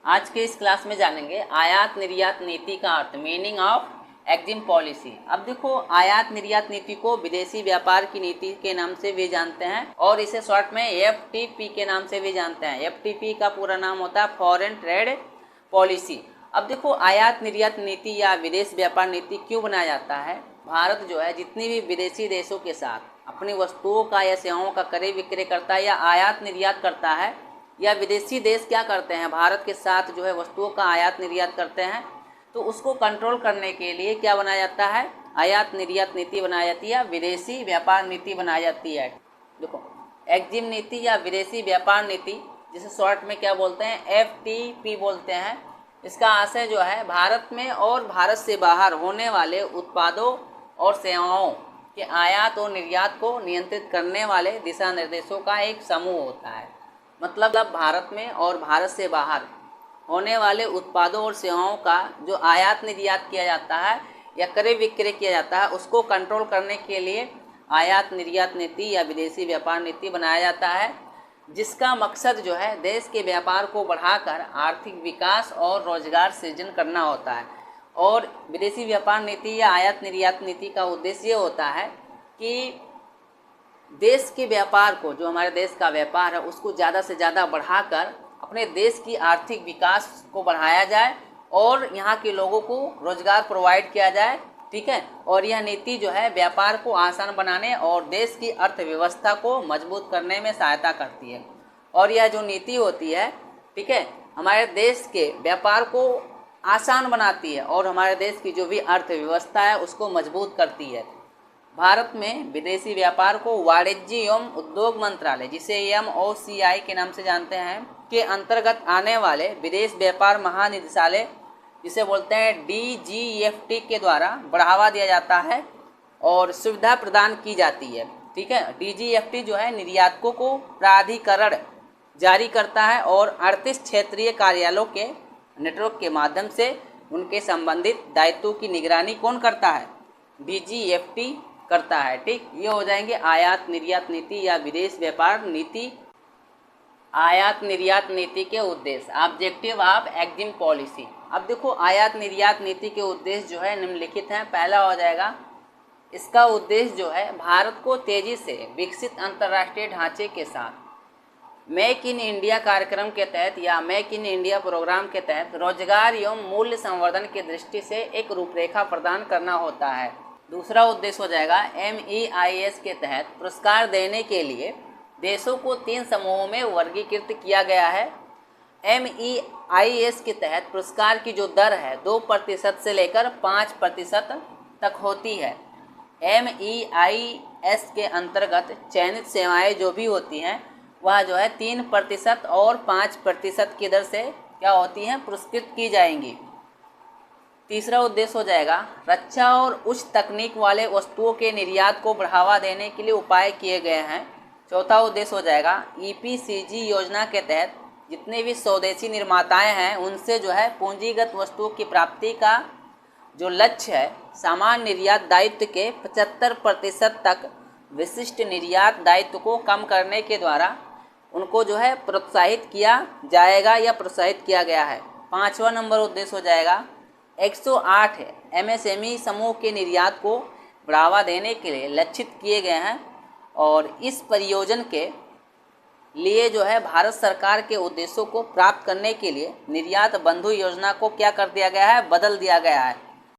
आज के इस क्लास में जानेंगे आयात निर्यात नीति का अर्थ, मीनिंग ऑफ एग्जिम पॉलिसी। अब देखो, आयात निर्यात नीति को विदेशी व्यापार की नीति के नाम से भी जानते हैं और इसे शॉर्ट में एफटीपी के नाम से भी जानते हैं। एफटीपी का पूरा नाम होता है फॉरेन ट्रेड पॉलिसी। अब देखो, आयात निर्यात नीति या विदेश व्यापार नीति क्यों बनाया जाता है? भारत जो है जितनी भी विदेशी देशों के साथ अपनी वस्तुओं का या सेवाओं का क्रय विक्रय करता है या आयात निर्यात करता है, या विदेशी देश क्या करते हैं, भारत के साथ जो है वस्तुओं का आयात निर्यात करते हैं, तो उसको कंट्रोल करने के लिए क्या बनाया जाता है? आयात निर्यात नीति बनाई जाती है, विदेशी व्यापार नीति बनाई जाती है। देखो, एग्जिम नीति या विदेशी व्यापार नीति, जिसे शॉर्ट में क्या बोलते हैं, एफटीपी बोलते हैं। इसका आशय जो है भारत में और भारत से बाहर होने वाले उत्पादों और सेवाओं के आयात और निर्यात को नियंत्रित करने वाले दिशा निर्देशों का एक समूह होता है। मतलब भारत में और भारत से बाहर होने वाले उत्पादों और सेवाओं का जो आयात निर्यात किया जाता है या क्रय विक्रय किया जाता है, उसको कंट्रोल करने के लिए आयात निर्यात नीति या विदेशी व्यापार नीति बनाया जाता है, जिसका मकसद जो है देश के व्यापार को बढ़ाकर आर्थिक विकास और रोजगार सृजन करना होता है। और विदेशी व्यापार नीति या आयात निर्यात नीति का उद्देश्य ये होता है कि देश के व्यापार को, जो हमारे देश का व्यापार है, उसको ज़्यादा से ज़्यादा बढ़ाकर अपने देश की आर्थिक विकास को बढ़ाया जाए और यहाँ के लोगों को रोजगार प्रोवाइड किया जाए। ठीक है, और यह नीति जो है व्यापार को आसान बनाने और देश की अर्थव्यवस्था को मजबूत करने में सहायता करती है। और यह जो नीति होती है, ठीक है, हमारे देश के व्यापार को आसान बनाती है और हमारे देश की जो भी अर्थव्यवस्था है उसको मजबूत करती है। भारत में विदेशी व्यापार को वाणिज्य एवं उद्योग मंत्रालय, जिसे MOCI के नाम से जानते हैं, के अंतर्गत आने वाले विदेश व्यापार महानिदेशालय, जिसे बोलते हैं DGFT, के द्वारा बढ़ावा दिया जाता है और सुविधा प्रदान की जाती है। ठीक है, DGFT जो है निर्यातकों को प्राधिकरण जारी करता है और 38 क्षेत्रीय कार्यालयों के नेटवर्क के माध्यम से उनके संबंधित दायित्वों की निगरानी कौन करता है? DGFT करता है। ठीक, ये हो जाएंगे आयात निर्यात नीति या विदेश व्यापार नीति। आयात निर्यात नीति के उद्देश्य, ऑब्जेक्टिव ऑफ एग्जिम पॉलिसी। अब देखो, आयात निर्यात नीति के उद्देश्य जो है निम्नलिखित हैं। पहला हो जाएगा, इसका उद्देश्य जो है भारत को तेजी से विकसित अंतर्राष्ट्रीय ढांचे के साथ मेक इन इंडिया कार्यक्रम के तहत या मेक इन इंडिया प्रोग्राम के तहत रोजगार एवं मूल्य संवर्धन की दृष्टि से एक रूपरेखा प्रदान करना होता है। दूसरा उद्देश्य हो जाएगा, MEIS के तहत पुरस्कार देने के लिए देशों को 3 समूहों में वर्गीकृत किया गया है। MEIS के तहत पुरस्कार की जो दर है 2% से लेकर 5% तक होती है। MEIS के अंतर्गत चयनित सेवाएं जो भी होती हैं वह जो है 3% और 5% की दर से क्या होती हैं, पुरस्कृत की जाएंगी। तीसरा उद्देश्य हो जाएगा, रक्षा और उच्च तकनीक वाले वस्तुओं के निर्यात को बढ़ावा देने के लिए उपाय किए गए हैं। चौथा उद्देश्य हो जाएगा, EPCG योजना के तहत जितने भी स्वदेशी निर्माताएं हैं उनसे जो है पूंजीगत वस्तुओं की प्राप्ति का जो लक्ष्य है, सामान्य निर्यात दायित्व के 75% तक विशिष्ट निर्यात दायित्व को कम करने के द्वारा उनको जो है प्रोत्साहित किया जाएगा या प्रोत्साहित किया गया है। 5वां नंबर उद्देश्य हो जाएगा, 108 MSME समूह के निर्यात को बढ़ावा देने के लिए लक्षित किए गए हैं और इस परियोजना के लिए जो है भारत सरकार के उद्देश्यों को प्राप्त करने के लिए निर्यात बंधु योजना को क्या कर दिया गया है, बदल दिया गया है।